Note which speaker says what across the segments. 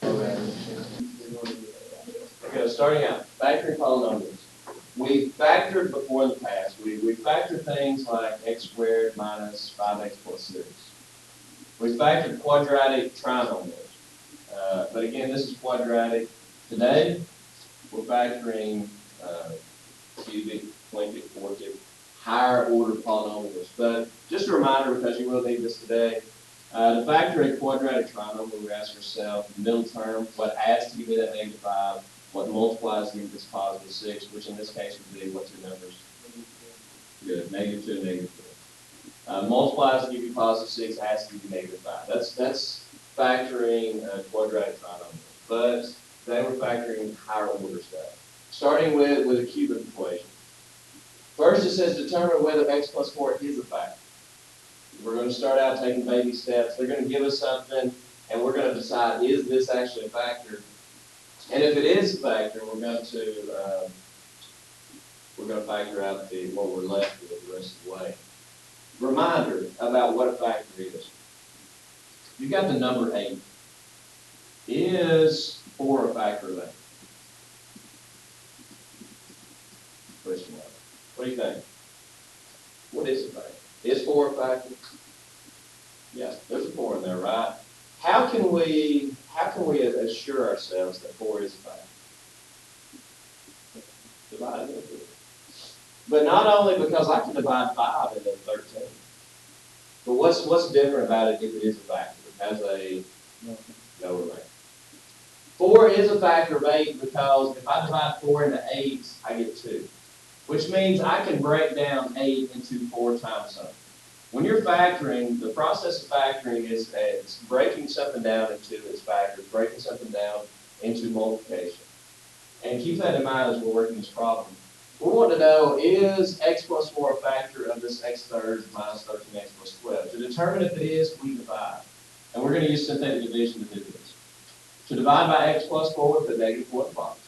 Speaker 1: Okay, starting out, factoring polynomials. We factored before in the past. We factored things like x squared minus 5x plus 6. We factored quadratic trinomials. But again, this is quadratic. Today, we're factoring cubic, quintic, quartic, higher order polynomials. But just a reminder, because you will need this today, to factor a quadratic trinomial, we ask ourselves the middle term, what adds to give me that -5, what multiplies to give this positive 6, which in this case would be, what's your numbers? Good, -2 and -4. Multiplies to give you positive 6, adds to give you -5. That's factoring a quadratic trinomial. But today we're factoring higher order stuff. Starting with a cubic equation. First it says determine whether x plus 4 is a factor. We're going to start out taking baby steps. They're going to give us something, and we're going to decide, is this actually a factor? And if it is a factor, we're going to factor out what we're left with the rest of the way. Reminder about what a factor is. You've got the number 8. Is 4 a factor of 8? Question mark. What do you think? What is a factor? Is 4 a factor? Yeah, there's a 4 in there, right? How can we assure ourselves that 4 is a factor? Divide it into 4. But not only because I can divide 5 into 13. But what's different about it if it is a factor? It has a no remainder. 4 is a factor of 8 because if I divide 4 into 8, I get 2. Which means I can break down 8 into 4 times something. When you're factoring, the process of factoring is it's breaking something down into its factors, breaking something down into multiplication. And keep that in mind as we're working this problem. We want to know, is x plus 4 a factor of this x thirds minus 13x plus 12? To determine if it is, we divide. And we're going to use synthetic division to do this. To divide by x plus 4, we put -4 in the box.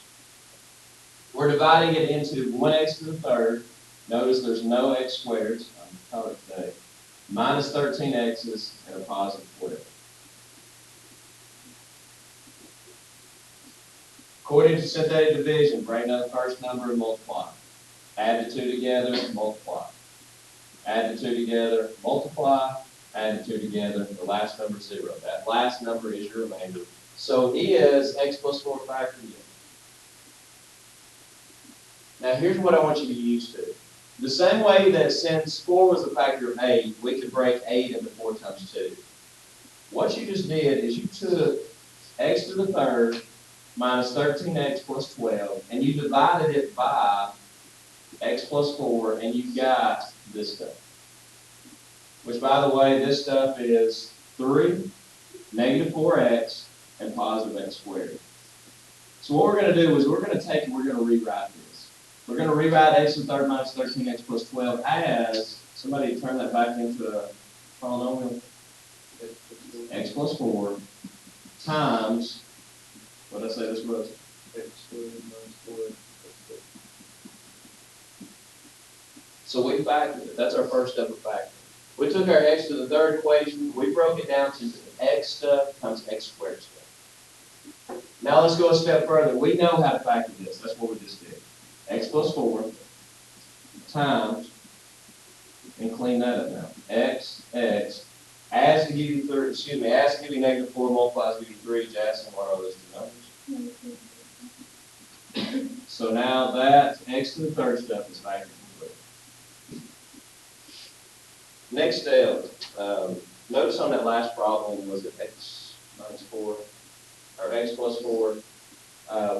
Speaker 1: We're dividing it into 1x to the third. Notice there's no x squares. I'm colored today. Minus 13x's and a positive 12. According to synthetic division, bring down the first number and multiply. Add the 2 together, multiply. Add the 2 together, multiply. Add the 2 together, the last number is 0. That last number is your remainder. So is x plus 4 a factor? Yes. Now here's what I want you to get used to. The same way that since 4 was a factor of 8, we could break 8 into 4 times 2. What you just did is you took x to the third minus 13x plus 12, and you divided it by x plus 4, and you got this stuff. Which, by the way, this stuff is 3, -4x, and positive x squared. So what we're going to do is we're going to take and we're going to rewrite this. We're going to rewrite x to the third minus 13x plus 12 as, somebody turn that back into a polynomial, x plus 4 times, what did I say this was? X squared minus 4x plus 4. So we factored it. That's our first step of factoring. We took our x to the third equation, we broke it down to x stuff times x squared stuff. Now let's go a step further. We know how to factor this. That's what we just did. X plus 4 times, and clean that up now. X, adds to give you adds to give you -4, multiplies to give you 3. Jackson, what are those two numbers? So now that x to the third stuff is factored complete. Next step, notice on that last problem, was it x minus 4, or x plus 4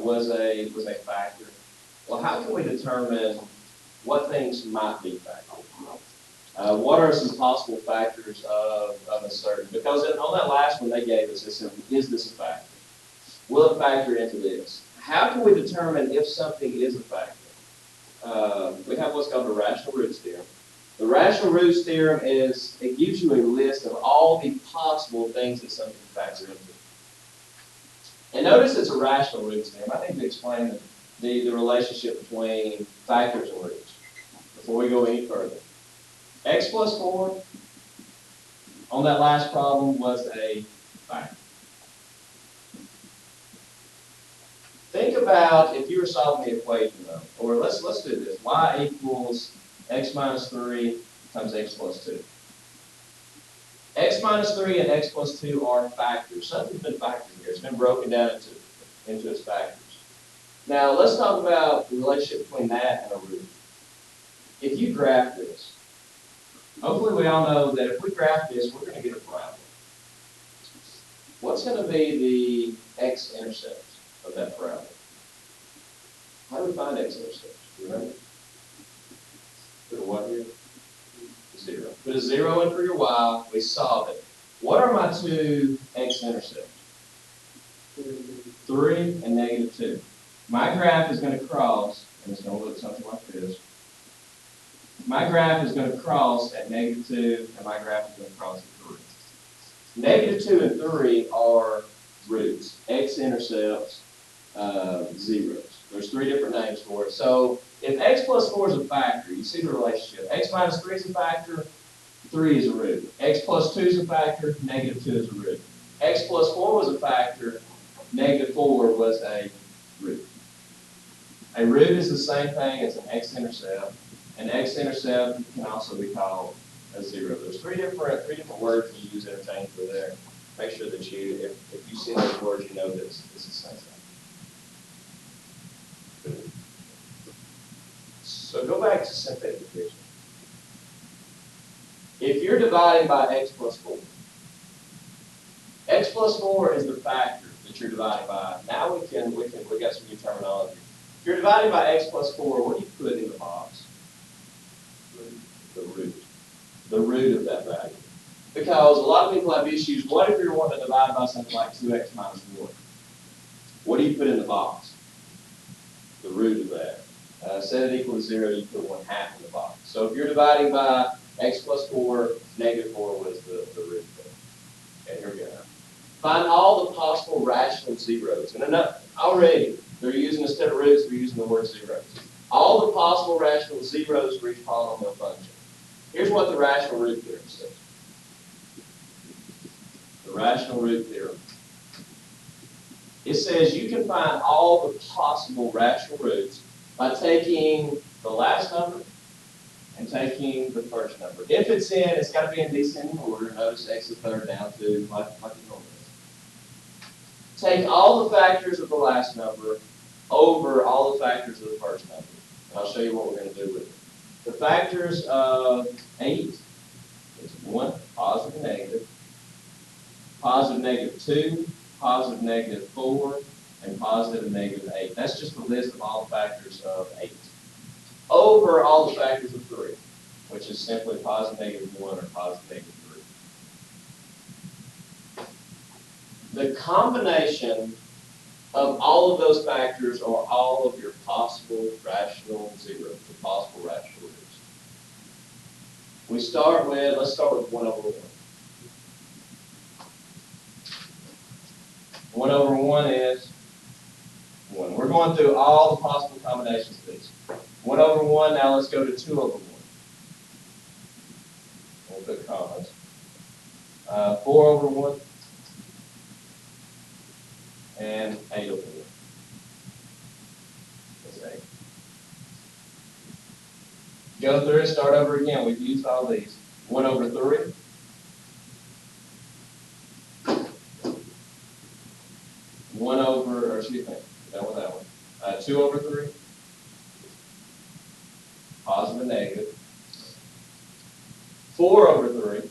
Speaker 1: was a factor. Well, how can we determine what things might be factors? What are some possible factors of a certain? Because on that last one they gave us, they said, is this a factor? Will it factor into this? How can we determine if something is a factor? We have what's called the rational roots theorem. The rational roots theorem is, it gives you a list of all the possible things that something can factor into. And notice it's a rational roots theorem. I need to explain the relationship between factors and roots before we go any further. X plus 4 on that last problem was a factor. Think about if you were solving the equation though, or let's do this. Y equals x minus 3 times x plus 2. X minus 3 and x plus 2 are factors. Something's been factored here. It's been broken down into its factors. Now let's talk about the relationship between that and a root. If you graph this, hopefully we all know that if we graph this, we're going to get a parabola. What's going to be the x-intercept of that parabola? How do we find x-intercept? Do you remember? Put a what here? 0. Put a 0 in for your y. We solve it. What are my two x-intercepts? 3 and negative 2. My graph is going to cross, and it's going to look something like this. My graph is going to cross at negative 2, and my graph is going to cross at 3. Negative 2 and 3 are roots, x-intercepts, zeros. There's 3 different names for it. So if x plus 4 is a factor, you see the relationship. X minus 3 is a factor, 3 is a root. X plus 2 is a factor, negative 2 is a root. X plus 4 was a factor, negative 4 was a root. A root is the same thing as an x-intercept. An x-intercept can also be called a 0. There's three different words you use interchangeably there. Make sure that if you see those words, you know this is the same thing. So go back to synthetic division. If you're dividing by x plus 4, x plus 4 is the factor that you're dividing by. Now we got some new terminology. If you're dividing by x plus 4, what do you put in the box? The root. The root of that value. Because a lot of people have issues. What if you're wanting to divide by something like 2x minus 1? What do you put in the box? The root of that. Set it equal to 0, you put 1/2 in the box. So if you're dividing by x plus 4, negative 4 was the root of it. Okay, here we go. Find all the possible rational zeros. And already, they're using, instead of roots, they're using the word zeros. All the possible rational zeros for each polynomial function. Here's what the rational root theorem says. The rational root theorem. It says you can find all the possible rational roots by taking the last number and taking the first number. If it's got to be in descending order. Notice x is third down to like it normally is. Take all the factors of the last number over all the factors of the first number. And I'll show you what we're going to do with it. The factors of 8 is 1, positive and negative, positive negative 2, positive negative 4, and positive and negative 8. That's just a list of all the factors of 8. Over all the factors of 3, which is simply positive negative 1 or positive negative 3. The combination of all of those factors are all of your possible rational zeros, the possible rational roots. Let's start with 1 over 1. 1 over 1 is 1. We're going through all the possible combinations of these. 1 over 1, now let's go to 2 over 1. We'll put commas. 4 over 1. And 8 over 1. That's 8. Go through it, start over again. We've used all these. 1 over 3. 1 over, or excuse me, done with that one. 2 over 3. Positive and negative. 4 over 3.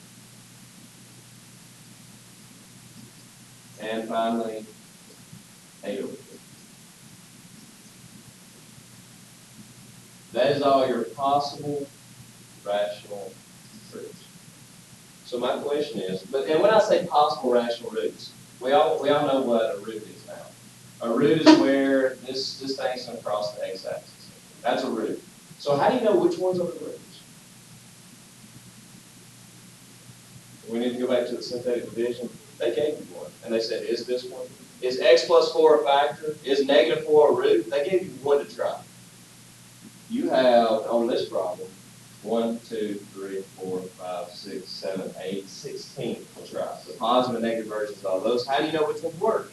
Speaker 1: And finally, 8 over 3. That is all your possible rational roots. So my question is, and when I say possible rational roots, we all know what a root is now. A root is where this thing's going to cross the x-axis. That's a root. So how do you know which ones are the roots? We need to go back to the synthetic division. They gave you one, and they said, is this one? Is x plus 4 a factor? Is negative 4 a root? They gave you one to try. You have, on this problem, 1, 2, 3, 4, 5, 6, 7, 8, 16 to try. The positive and negative versions of all those. How do you know which ones work?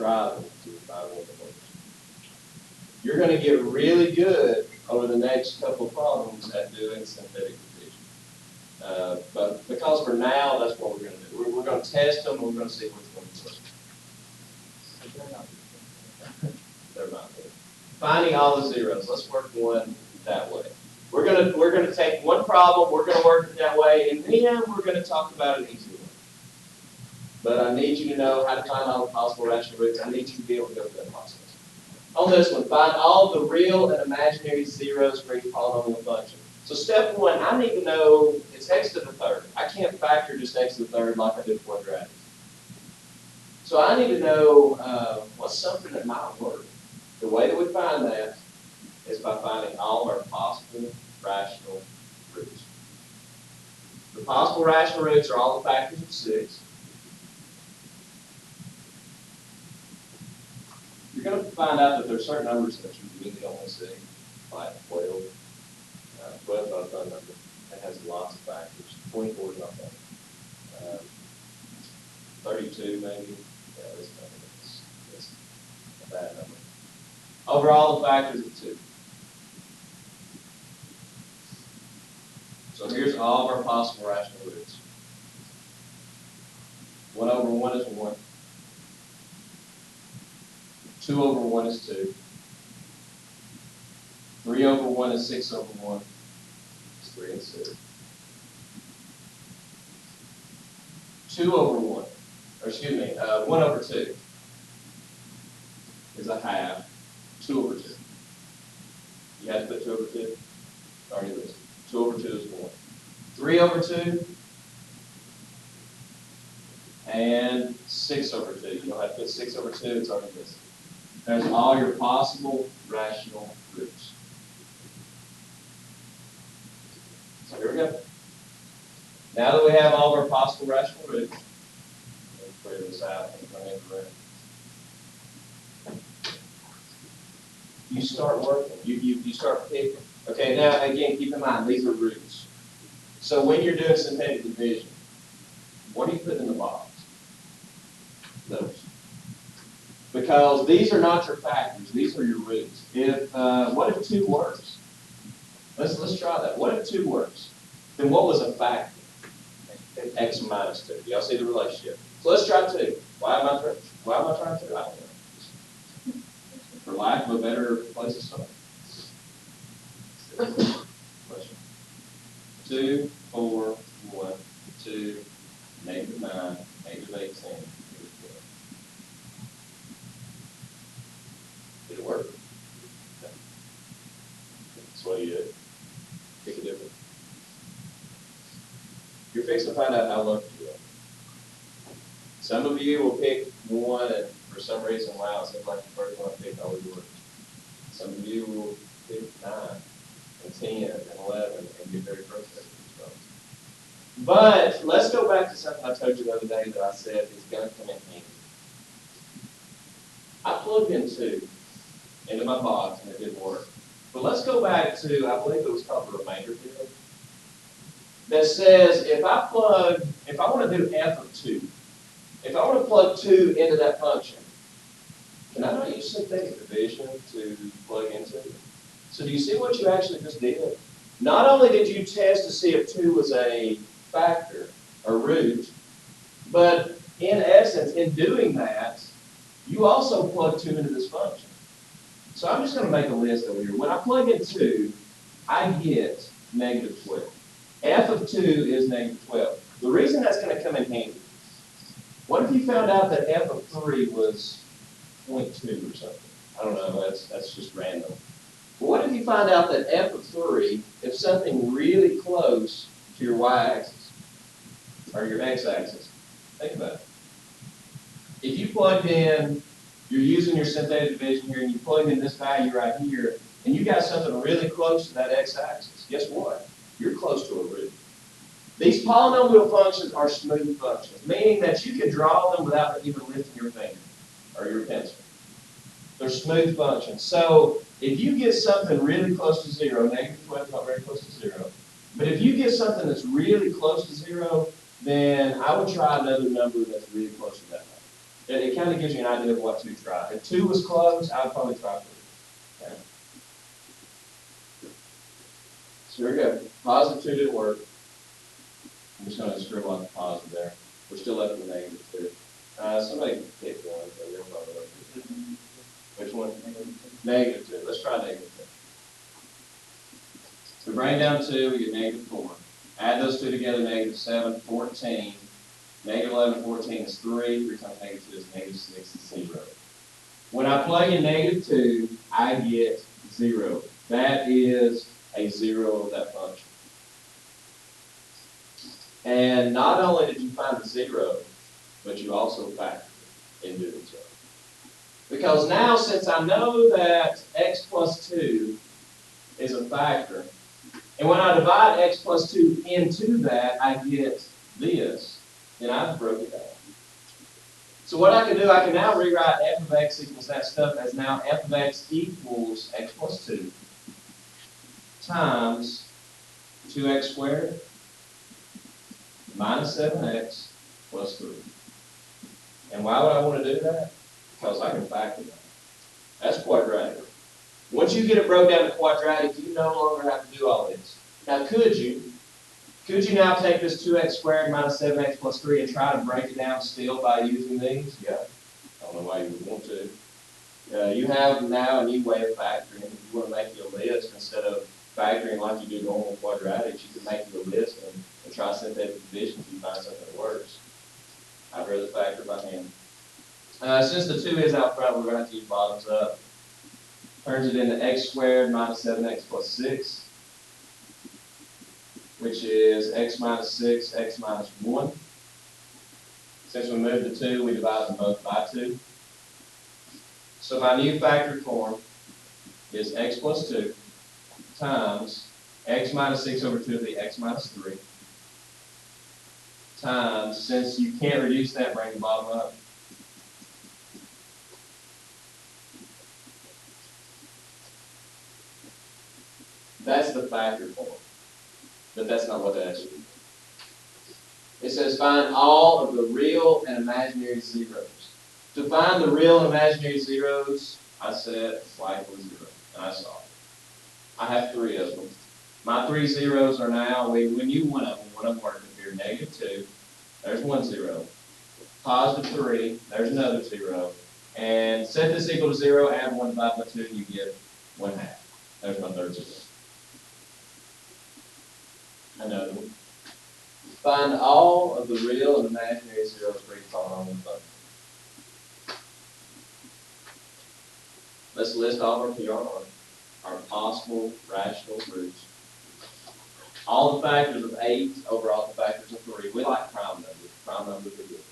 Speaker 1: try to find one that works. You're going to get really good over the next couple of problems at doing synthetic division. But because for now, that's what we're going to do. We're going to test them, and we're going to see which one works. They're not good. Finding all the zeros. Let's work one that way. We're gonna take one problem, we're gonna work it that way, and then we're gonna talk about an easy one. But I need you to know how to find all the possible rational roots. I need you to be able to go through that process. On this one, find all the real and imaginary zeros for each polynomial function. So step one, I need to know it's x to the third. I can't factor just x to the third like I did quadratic. So I need to know what's something that might work. The way that we find that is by finding all our possible rational roots. The possible rational roots are all the factors of 6. You're going to find out that there are certain numbers that you really only see, like 12. 12 is not a fun number. It has lots of factors. 24 is not fun. 32 maybe. Yeah, it's a bad number. Over all the factors of 2. So here's all of our possible rational roots. 1 over 1 is 1. 2 over 1 is 2. 3 over 1 is 6 over 1. It's 3 and 6. 2 over 1, or excuse me, 1 over 2 is a half. 2 over 2. You have to put 2 over 2? Already listed. 2 over 2 is 1. 3 over 2 and 6 over 2. You don't have to put 6 over 2, it's already listed. There's all your possible rational roots. So here we go. Now that we have all of our possible rational roots, let's clear this out and run into the room. You start working. You start picking. Okay, now again, keep in mind, these are roots. So when you're doing synthetic division, what do you put in the box? Those. Because these are not your factors, these are your roots. What if 2 works? Let's try that. What if 2 works? Then what was a factor? X minus 2. Y'all see the relationship? So let's try 2. Why am I trying 2? I don't know. For lack of a better place to start. Question. 2, 4, 1, 2, negative 9, negative 18, negative 12. Did it work? No. That's what you did. Pick a difference. You're fixing to find out how lucky you are. Some of you will pick 1 and for some reason, wow, it seems like the first one I picked always works. Some of you will pick 9 and 10 and 11 and get very frustrated with yourself. But let's go back to something I told you the other day that I said is going to come in handy. I plugged in 2 into my box and it didn't work. But let's go back to, I believe it was called the remainder theorem, that says if I want to do f of 2, if I want to plug 2 into that function, can I not use synthetic division to plug into it? So do you see what you actually just did? Not only did you test to see if 2 was a factor or root, but in essence, in doing that, you also plug 2 into this function. So I'm just going to make a list over here. When I plug in 2, I get negative 12. F of 2 is negative 12. The reason that's going to come in handy, what if you found out that f of 3 was 0.2 or something? I don't know, that's just random. But what if you find out that f of 3 is something really close to your y-axis, or your x-axis? Think about it. If you plugged in, you're using your synthetic division here, and you plug in this value right here, and you got something really close to that x-axis, guess what? You're close to a root. These polynomial functions are smooth functions, meaning that you can draw them without even lifting your finger or your pencil. They're smooth functions. So if you get something really close to 0, negative 12 is not very close to 0, but if you get something that's really close to 0, then I would try another number that's really close to that number. It kind of gives you an idea of what to try. If 2 was close, I'd probably try 3. Okay. So here we go. Positive 2 didn't work. I'm just going to scribble out the positive there. We're still left with negative 2. Somebody can pick one, so they'll probably look at it. Which one? Negative 2. Let's try negative 2. So bring down 2, we get negative 4. Add those two together, negative 7, 14. Negative 11, 14 is 3. 3 times negative 2 is negative 6 is 0. When I plug in negative 2, I get 0. That is a 0 of that function. And not only did you find the 0, but you also factored it in doing so. Because now, since I know that x plus 2 is a factor, and when I divide x plus 2 into that, I get this, then I've broken it down. So what I can do, I can now rewrite f of x equals that stuff as now f of x equals x plus 2 times 2x squared minus 7x plus 3. And why would I want to do that? Because I can factor that. That's quadratic. Once you get it broke down to quadratic, you no longer have to do all this. Now, could you now take this 2x squared minus 7x plus 3 and try to break it down still by using these? Yeah. I don't know why you would want to. You have now a new way of factoring. If you want to make your list instead of factoring like you do normal quadratics, you can make your list and try synthetic division if you find something that works. I'd rather factor by hand. Since the 2 is out front, we're going to have to use bottoms up. Turns it into x squared minus 7x plus 6, which is x minus 6, x minus 1. Since we moved the 2, we divide them both by 2. So my new factored form is x plus 2 times x minus 6 over 2 would be x minus 3 times, since you can't reduce that, bring the bottom up. That's the factored form. But that's not what that actually means. It says find all of the real and imaginary zeros. To find the real and imaginary zeros, I said y equals 0, and I solved it. I have 3 of them. My 3 zeros are now, when you one of them work. If you're negative 2, there's 1 0. Positive 3, there's another 0. And set this equal to 0, add 1 divided by 2, and you get 1/2. There's my third 0. Another one. Find all of the real and imaginary zeros for each polynomial function. Let's list all of our PR, our possible rational roots. All the factors of 8 over all the factors of 3. We like prime numbers. Prime numbers are good.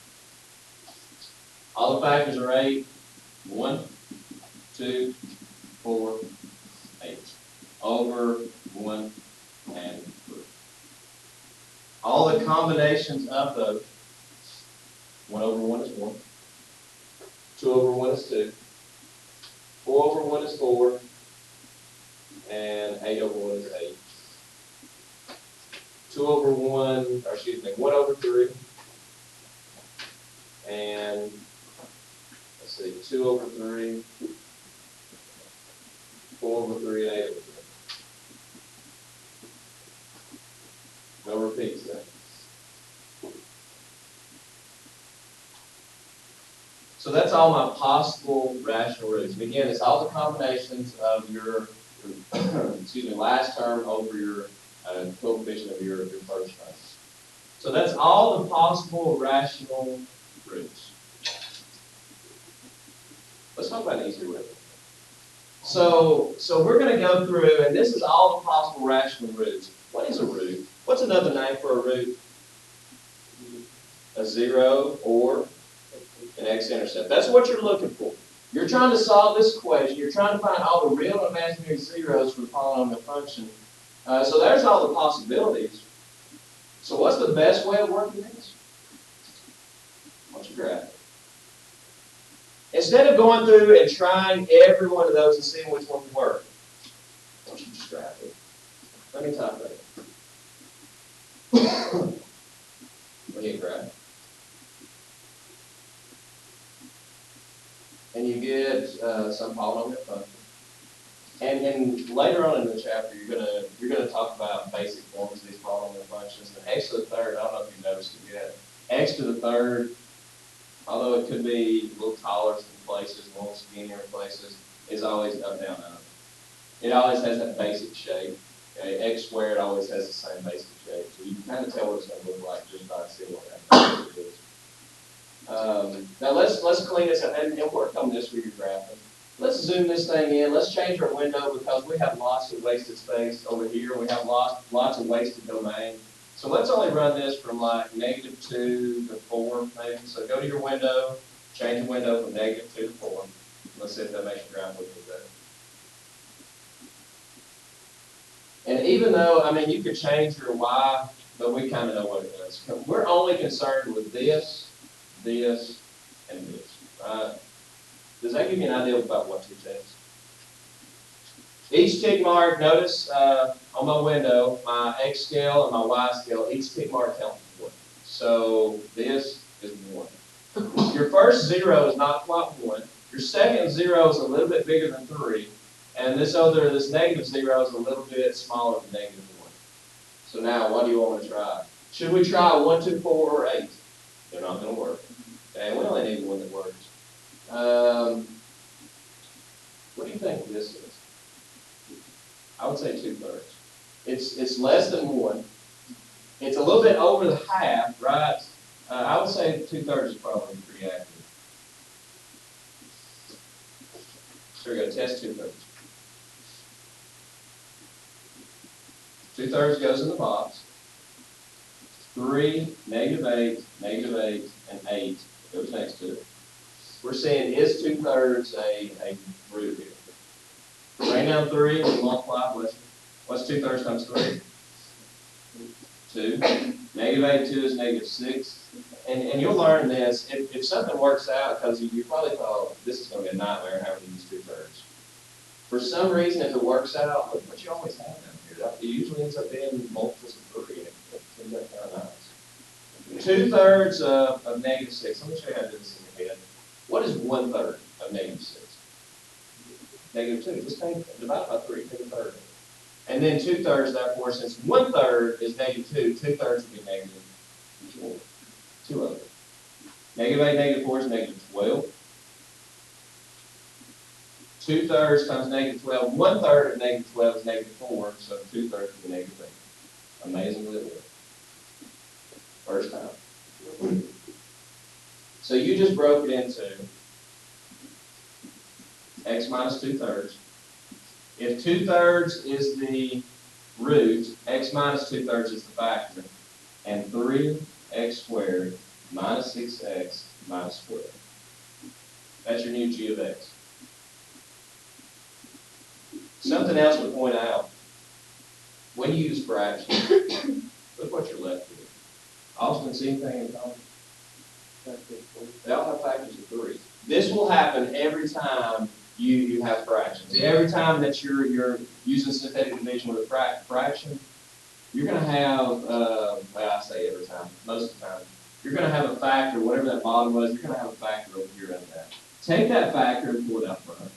Speaker 1: All the factors are 8. 1, 2, 4, 8. Over 1 and 3. All the combinations of those, 1 over 1 is 1, 2 over 1 is 2, 4 over 1 is 4, and 8 over 1 is 8. 2 over 1, or excuse me, 1 over 3, and let's see, 2 over 3, 4 over 3, and 8 over 3. No repeats there. So that's all my possible rational roots. And again, it's all the combinations of your excuse me, last term over your coefficient of your first term. So that's all the possible rational roots. Let's talk about an easier way. So we're going to go through, and this is all the possible rational roots. What is a root? What's another name for a root? A 0 or an x-intercept. That's what you're looking for. You're trying to solve this equation. You're trying to find all the real and imaginary zeros for the polynomial function. So there's all the possibilities. So what's the best way of working this? Why don't you graph it? Instead of going through and trying every one of those and seeing which one will work, why don't you just graph it? Let me type that. We hit graph. and you get some polynomial function. And later on in the chapter, you're gonna talk about basic forms of these polynomial functions. And x to the third, I don't know if you've noticed it yet. X to the third, although it could be a little taller in places, a little skinnier in places, is always up, down, up. It always has that basic shape. Okay? X squared always has the same basic shape, so you can kind of tell what it's going to look like just by seeing what that is. Now let's clean this up and work on this with your graphing. Let's zoom this thing in. Let's change our window because we have lots of wasted space over here. We have lots of wasted domain. So let's only run this from like -2 to 4 maybe. So go to your window, change the window from -2 to 4. Let's see if that makes your graph look better. And even though, I mean, you could change your Y, but we kind of know what it does. We're only concerned with this, and this, right? Does that give you an idea about what to change? Each tick mark, notice on my window, my X scale and my Y scale, each tick mark counts as 1. So this is 1. Your first 0 is not quite 1. Your second 0 is a little bit bigger than 3. And this -0 is a little bit smaller than -1. So now, what do you want to try? Should we try 1, 2, 4, or 8? They're not going to work. Okay, we only need one that works. What do you think this is? I would say 2/3. It's less than 1. It's a little bit over the half, right? I would say 2/3 is probably pretty accurate. So we're going to test 2/3. 2/3 goes in the box. 3, -8, -8, and 8 goes next to it. We're saying is 2/3 a root here? Write down 3 and multiply. What's 2/3 times 3? 2. -8, 2 is -6. And you'll learn this. If something works out, because you probably thought this is going to be a nightmare having to use 2/3. For some reason, if it works out, look what you always have down here. It usually ends up being multiples of 3. It turns out kind of nice. 2/3 of -6. Let me show you how to do this in your head. What is 1/3 of -6? -2. Just divide by 3. Take a third. And then 2/3, therefore, since 1/3 is -2, 2/3 would be -4. 2 of it. -8, -4 is -12. 2/3 times -12. 1/3 of -12 is -4, so 2/3 would be -8. Amazingly it worked. First time. So you just broke it into x minus 2/3. If 2/3 is the root, x minus 2/3 is the factor, and 3x squared minus 6x minus 12. That's your new g of x. Something else to point out. When you use fractions, look what you're left with. Austin, see anything in common? They all have factors of 3. This will happen every time you have fractions. Every time that you're using synthetic division with a fraction, you're going to have, well, I say every time, most of the time, you're going to have a factor, whatever that bottom was, you're going to have a factor over here under that. Take that factor and pull it out front.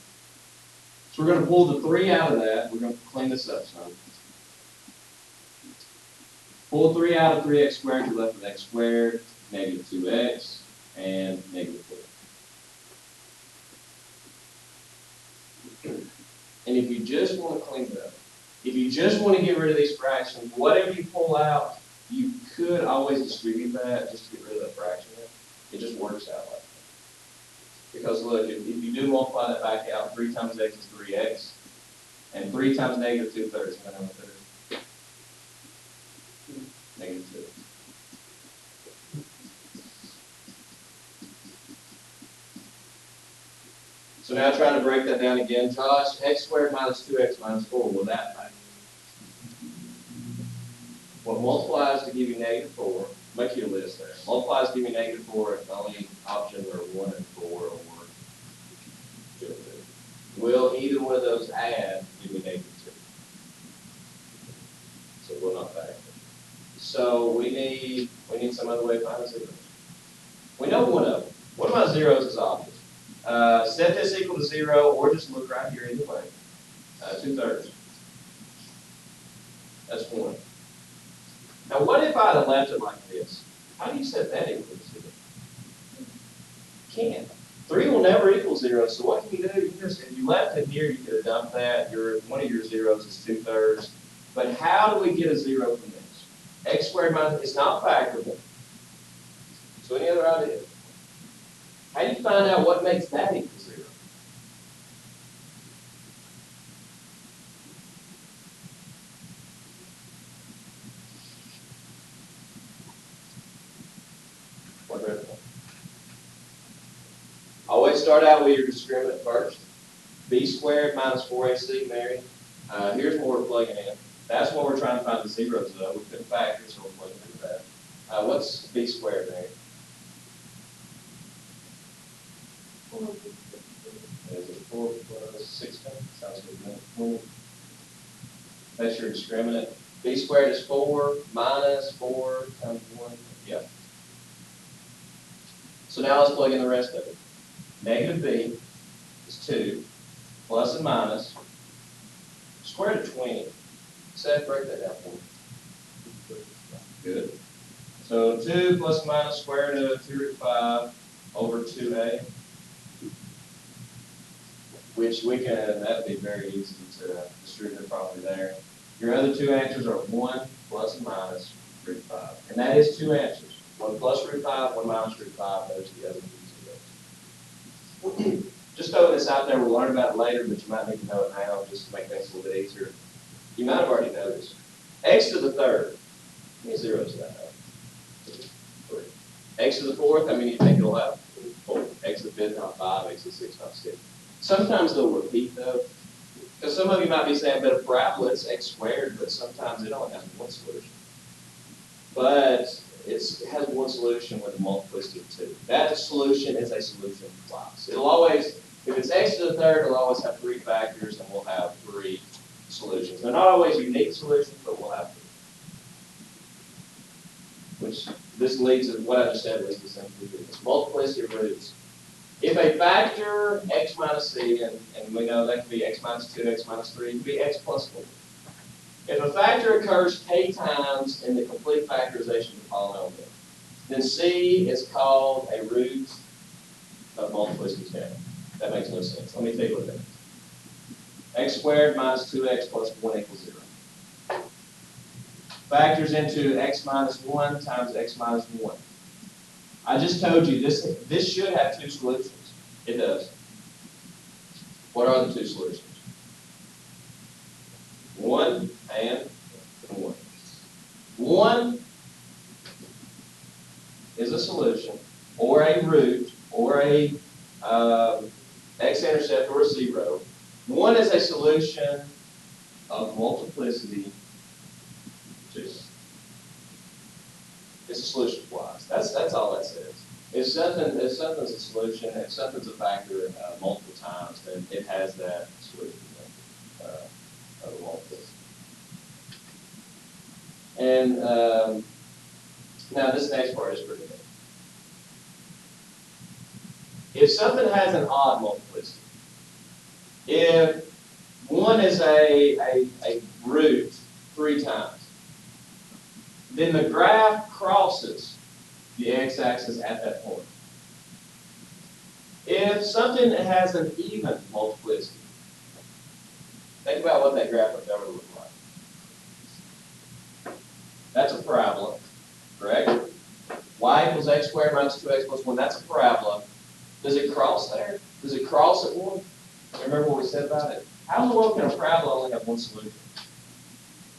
Speaker 1: So we're going to pull the 3 out of that. We're going to clean this up some. Pull 3 out of 3x squared, you're left with x squared, -2x, and -4. And if you just want to clean it up, if you just want to get rid of these fractions, whatever you pull out, you could always distribute that just to get rid of that fraction. It just works out like that. Because look, if you do multiply that back out, 3 times x is 3x, and 3 times -2/3 is going to -2. So now trying to break that down again, Josh, x squared minus 2x minus 4, will that matter? What multiplies to give you -4, make you a list there. Multiplies to give you -4, and the only options are 1 and 4, or 2 and 2. Will either one of those add give me -2? So we'll not factor. So we need some other way to find a 0. We know one of them. One of my zeros is obvious. Set this equal to 0, or just look right here either way. 2/3. That's 1. Now, what if I had left it like this? How do you set that equal to 0? Can't. 3 will never equal 0, so what can you do? You just, if you left it here, you could have dumped that. One of your zeros is 2/3. But how do we get a 0 from this? X squared minus, it's not factorable. So any other ideas? How do you find out what makes that equal 0? What red one? Always start out with your discriminant first. B squared minus 4AC, Mary. Here's what we're plugging in. That's what we're trying to find the zeros of. We couldn't factor, so we're plugging into that. What's B squared, Mary? Is it 4 plus 16? Sounds good. 20. That's your discriminant. B squared is 4 minus 4 times 1. Yeah. So now let's plug in the rest of it. Negative B is 2, plus and minus, square root of 20. Seth, break that down for me. Good. So 2 plus and minus square root of 2 root 5 over 2a, which we can, that would be very easy to distribute properly there. Your other two answers are 1 plus and minus root 5. And that is two answers. 1 plus root 5, 1 minus root 5, those are the other two zeros. Just throwing this out there, we'll learn about it later, but you might need to know it now just to make things a little bit easier. You might have already noticed. X to the third, how many zeros does that have? 3. X to the fourth, how many do you think it'll have? 4. X to the fifth, not 5. X to the sixth, not 6. Sometimes they'll repeat though, because some of you might be saying, but a parabola, it's x squared, but sometimes it only has one solution. But it has one solution with a multiplicity of 2. That solution is a solution class. It'll always, if it's x to the third, it'll always have 3 factors, and we'll have 3 solutions. They're not always unique solutions, but we'll have 3. Which this leads to what I just said leads to simply this multiplicity of roots. If a factor x minus c, and we know that can be x minus 2, x minus 3, it can be x plus 4. If a factor occurs k times in the complete factorization of the polynomial, then c is called a root of multiplicity k. That makes no sense. Let me tell you what that is. X squared minus 2x plus 1 equals 0. Factors into x minus 1 times x minus 1. I just told you this should have 2 solutions. It does. What are the 2 solutions? 1 and 1. 1 is a solution, or a root, or a x-intercept, or a 0. 1 is a solution of multiplicity 2. It's a solution clause. That's all that says. If something's a solution, if something's a factor multiple times, then it has that solution of multiplicity. And now this next part is pretty neat. If something has an odd multiplicity, if 1 is a root 3 times, then the graph crosses the x-axis at that point. If something has an even multiplicity, think about what that graph would ever look like. That's a parabola, correct? Y equals x squared minus 2x plus 1, that's a parabola. Does it cross there? Does it cross at 1? Remember what we said about it? How in the world can a parabola only have one solution?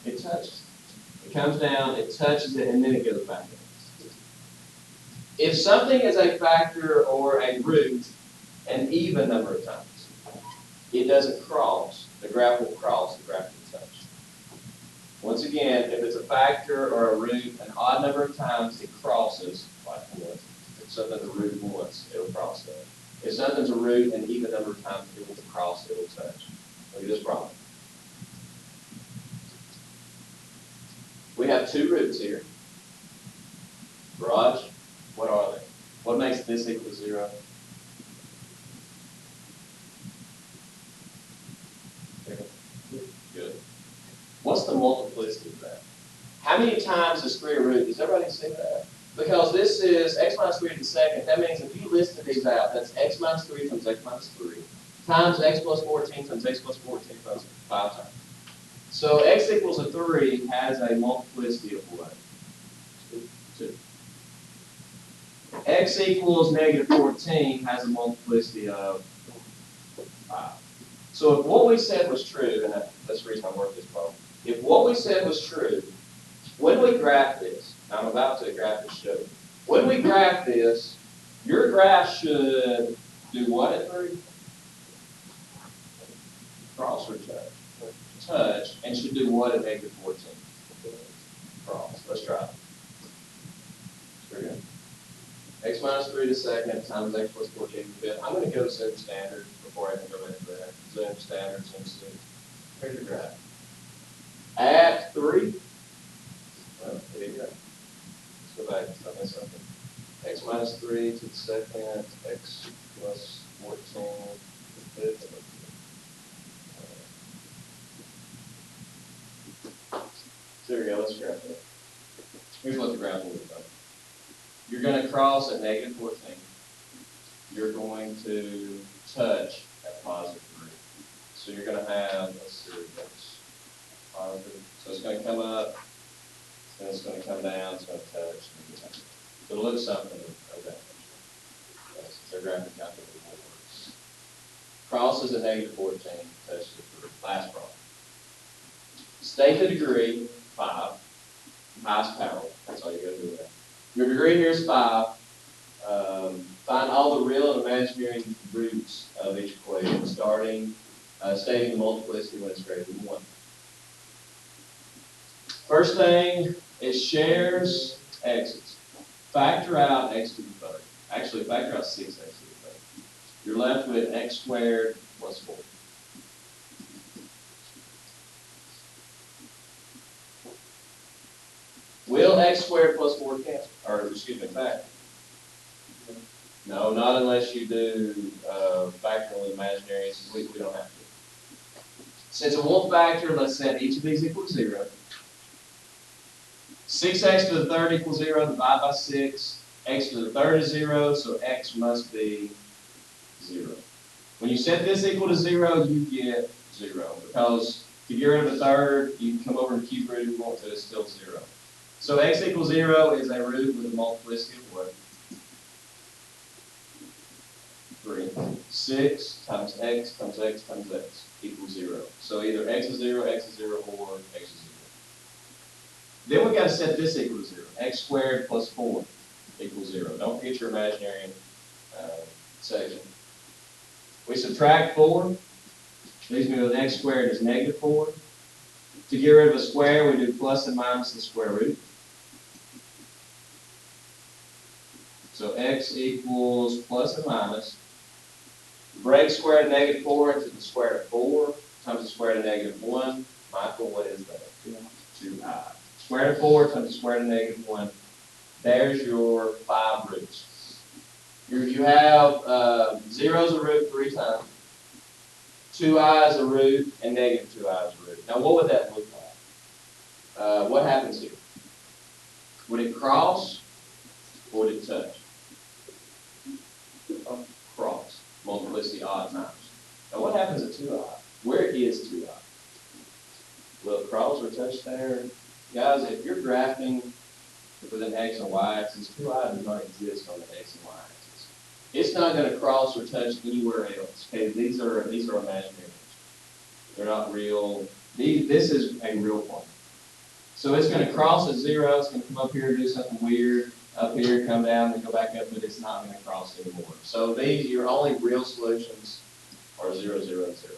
Speaker 1: It touches. It comes down, it touches it, and then it goes back in. If something is a factor or a root an even number of times, it doesn't cross. The graph will cross, the graph will touch. Once again, if it's a factor or a root an odd number of times, it crosses like once. If something's a root once, it'll cross that. If something's a root an even number of times, it will cross, it will touch. Look at this problem. We have 2 roots here. Raj, what are they? What makes this equal to 0? times the square root. Does everybody see that? Because this is x minus 3 to the second. That means if you listed these out, that's x minus 3 times x minus 3 times x plus 14 times x plus 14 times 5 times. So x equals a 3 has a multiplicity of what? 2. X equals negative 14 has a multiplicity of 5. So if what we said was true, and that's the reason I worked this problem, if what we said was true, when we graph this, I'm about to graph this show. When we graph this, your graph should do what at 3? Cross or touch? Touch, and should do what at negative 14? Cross. Let's try it. Here we go. X minus 3 to the second times x plus 14 to the fifth. I'm going to go to Zoom Standard before I can go into that. Zoom Standard, Zoom Standard. Here's your graph. At 3, well, there you go. Let's go back and tell me something. X minus 3 to the second, x plus 14 to the fifth. So there we go, let's graph it. Here's what the graph will look like. You're going to cross at negative 14. You're going to touch at positive 3. So you're going to have, let's see, that's positive. So it's going to come up, then it's going to come down, it's going to touch. So it'll look something of that nature. Yes, it's a graphic calculator works. Crosses at negative 14, touches at 3. Last problem. State the degree, 5. Highest power. That's all you got to do with that. Your degree here is 5. Find all the real and imaginary roots of each equation, stating the multiplicity when it's greater than 1. First thing is shares x's. Factor out x to the third. Actually, factor out 6x to the third. You're left with x squared plus 4. Will x squared plus 4 cancel? Or, excuse me, factor? No, not unless you do factoring with imaginaries. We don't have to. Since it won't factor, let's set each of these equal to 0. 6x to the third equals 0, divide by 6. X to the third is 0, so x must be 0. When you set this equal to 0, you get 0. Because to get rid of the third, you can come over and cube root if you want to, it's still 0. So x equals 0 is a root with a multiplicity of what? 3. 6 times x times x times x equals 0. So either x is 0, or x is 0. Then we've got to set this equal to 0. X squared plus 4 equals 0. Don't forget your imaginary section. We subtract 4. Leaves me with x squared is negative 4. To get rid of a square, we do plus and minus the square root. So x equals plus and minus. Break square root of negative 4 into the square root of 4 times the square root of negative 1. Michael, what is that? 2i. Square root of 4 times the square root of negative 1. There's your 5 roots. You have 0 is a root 3 times. 2i is a root, and negative 2i is a root. Now, what would that look like? What happens here? Would it cross, or would it touch? Cross. Multiplicity odd times. Now, what happens at 2i? Where is 2i? Will it cross or touch there? Guys, if you're graphing with an x and y axis, 2i does not exist on the x and y axis. It's not going to cross or touch anywhere else. Okay, these are imaginary. They're not real. This is a real point. So it's going to cross at 0. It's going to come up here, do something weird. Up here, come down, and go back up, but it's not going to cross anymore. So these, your only real solutions are 0, 0, and 0.